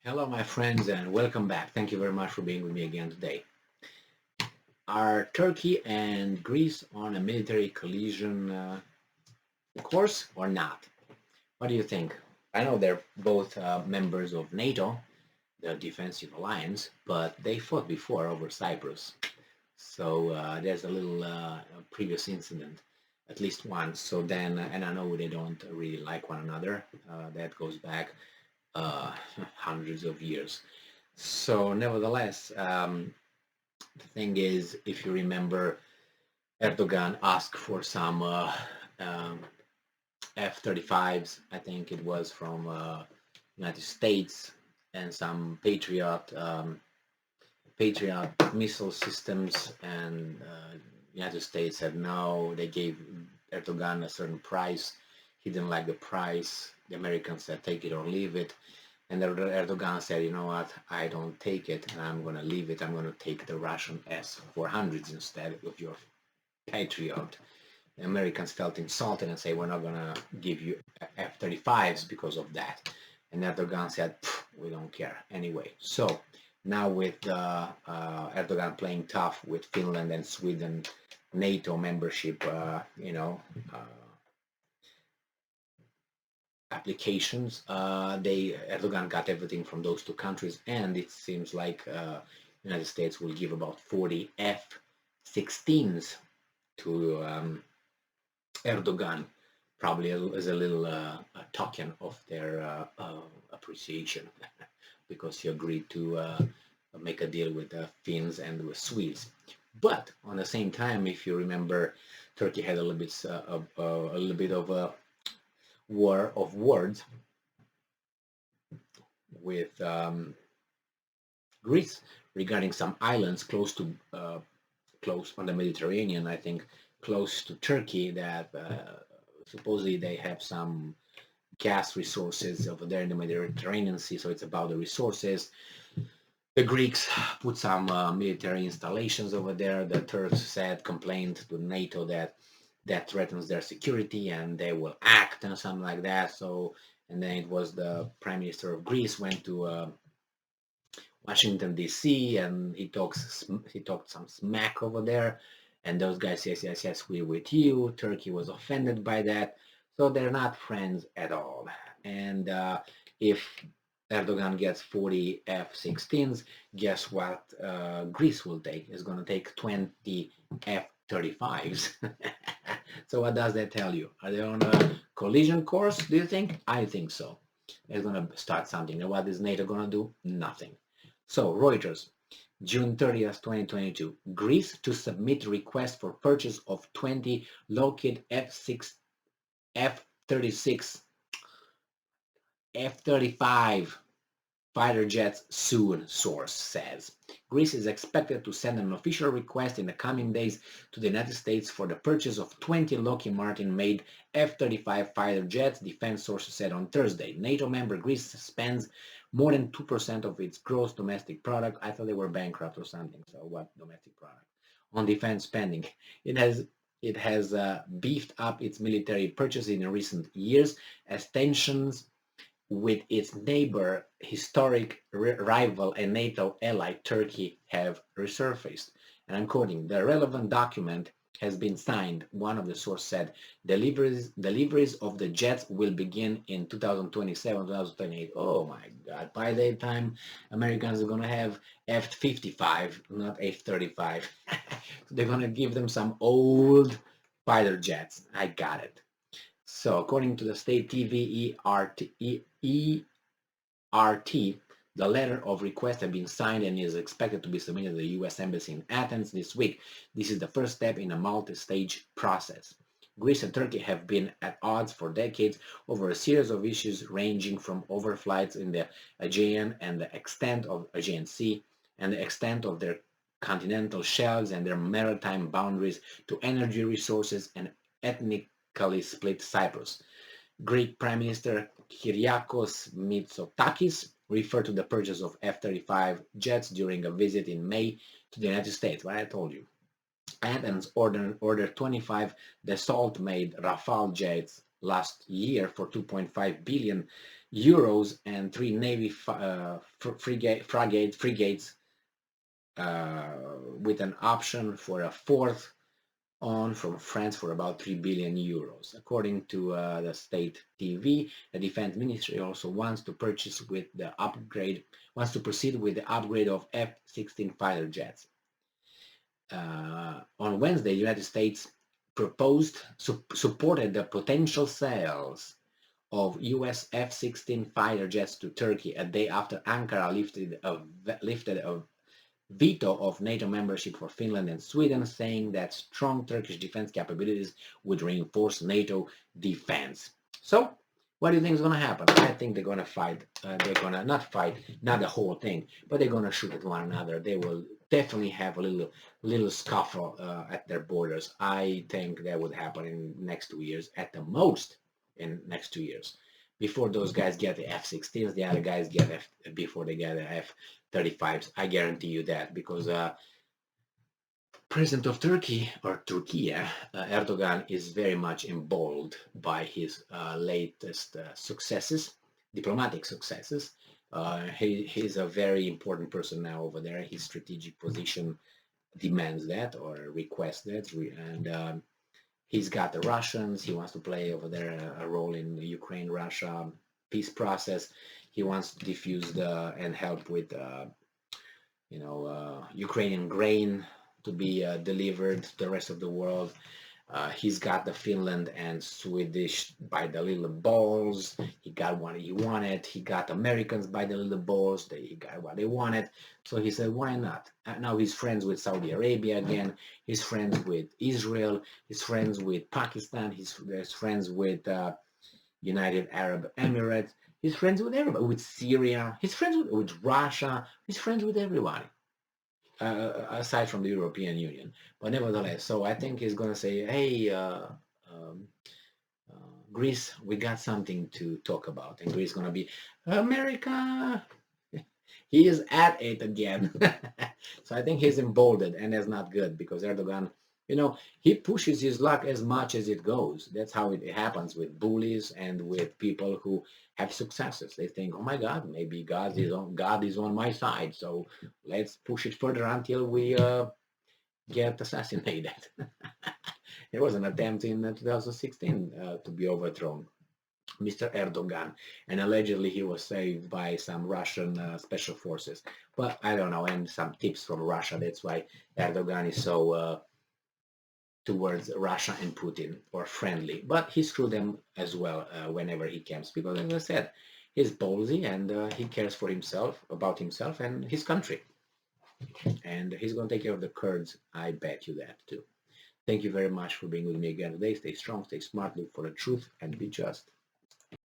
Hello, my friends, and welcome back. Thank you very much for being with me again today. Are Turkey and Greece on a military collision course or not? What do you think? I know they're both members of NATO, the defensive alliance, but they fought before over Cyprus. So there's a little previous incident, at least once. So then, and I know they don't really like one another. That goes back uh, hundreds of years. So, nevertheless, the thing is, if you remember, Erdogan asked for some um, F-35's, I think it was from United States, and some Patriot missile systems, and United States said no. They gave Erdogan a certain price. He didn't like the price. The Americans said take it or leave it. And Erdogan said, you know what, I don't take it, and I'm going to leave it. I'm going to take the Russian S-400s instead of your Patriot. The Americans felt insulted and say, we're not going to give you F-35's because of that. And Erdogan said, we don't care anyway. So now with Erdogan playing tough with Finland and Sweden, NATO membership, applications. Erdogan got everything from those two countries, and it seems like United States will give about 40 F-16's to Erdogan, probably as a little a token of their appreciation, because he agreed to make a deal with the Finns and with Swedes. But on the same time, if you remember, Turkey had a little bit of a war of words with Greece regarding some islands close on the Mediterranean. I think close to Turkey that supposedly they have some gas resources over there in the Mediterranean Sea. So it's about the resources. The Greeks put some military installations over there. The Turks complained to NATO that threatens their security and they will act and something like that. So, and then it was the Prime Minister of Greece went to Washington D.C. and he talked some smack over there, and those guys yes we're with you. Turkey was offended by that, so they're not friends at all. And if Erdogan gets 40 F-16s, guess what Greece will take? It's going to take 20 F-35's. So what does that tell you? Are they on a collision course, do you think? I think so. They're going to start something. And what is NATO going to do? Nothing. So Reuters, June 30th, 2022. Greece to submit request for purchase of 20 Lockheed F-36, F-35 fighter jets soon, source says. Greece is expected to send an official request in the coming days to the United States for the purchase of 20 Lockheed Martin-made F-35 fighter jets, defense sources said on Thursday. NATO member Greece spends more than 2% of its gross domestic product. I thought they were bankrupt or something, so what domestic product? On defense spending. It has beefed up its military purchases in recent years as tensions with its neighbor, historic rival and NATO ally Turkey have resurfaced. And I'm quoting, the relevant document has been signed, one of the sources said. Deliveries of the jets will begin in 2027, 2028. Oh my God, by that time, Americans are going to have F-55, not F-35. They're going to give them some old fighter jets. I got it. So according to the state TV ERT, the letter of request has been signed and is expected to be submitted to the U.S. Embassy in Athens this week. This is the first step in a multi-stage process. Greece and Turkey have been at odds for decades over a series of issues ranging from overflights in the Aegean and the extent of Aegean Sea and the extent of their continental shelves and their maritime boundaries to energy resources and ethnically split Cyprus. Greek Prime Minister Kyriakos Mitsotakis referred to the purchase of F-35 jets during a visit in May to the United States. What I told you. Athens ordered 25 Dassault-made Rafale jets last year for 2.5 billion euros and 3 Navy frigates with an option for a fourth on from France for about 3 billion euros. According to the state TV, the defense ministry also wants to proceed with the upgrade of F-16 fighter jets. On Wednesday, the United States supported the potential sales of US F-16 fighter jets to Turkey a day after Ankara lifted a veto of NATO membership for Finland and Sweden, saying that strong Turkish defense capabilities would reinforce NATO defense. So, what do you think is going to happen? I think they're going to fight. They're going to not fight, not the whole thing, but they're going to shoot at one another. They will definitely have a little scuffle at their borders. I think that would happen in next 2 years, at the most in next 2 years. Before those guys get the F-16s, the other guys get before they get the F-35's. I guarantee you that, because President of Turkey, or Turkey, Erdogan, is very much emboldened by his latest successes, diplomatic successes. He's a very important person now over there. His strategic position demands that, or requests that, and he's got the Russians. He wants to play over there a role in the Ukraine-Russia peace process. He wants to diffuse and help with, Ukrainian grain to be delivered to the rest of the world. He's got the Finland and Swedish by the little balls. He got what he wanted. He got Americans by the little balls. He got what they wanted. So he said, why not? Now he's friends with Saudi Arabia again. He's friends with Israel. He's friends with Pakistan. He's friends with United Arab Emirates. He's friends with everybody, with Syria. He's friends with Russia. He's friends with everybody. Aside from the European Union, but nevertheless, so I think he's going to say, hey, Greece, we got something to talk about, and Greece is going to be, America, he is at it again. So I think he's emboldened, and that's not good, because Erdogan, he pushes his luck as much as it goes. That's how it happens with bullies and with people who have successes. They think, oh my God, maybe God is on my side, so let's push it further until we get assassinated. There was an attempt in 2016 to be overthrown, Mr. Erdogan, and allegedly he was saved by some Russian special forces. But I don't know, and some tips from Russia. That's why Erdogan is so towards Russia and Putin, or friendly, but he screwed them as well whenever he comes, because, as I said, he's ballsy, and he cares for himself, about himself and his country, and he's going to take care of the Kurds. I bet you that too. Thank you very much for being with me again today. Stay strong, stay smart, look for the truth, and be just.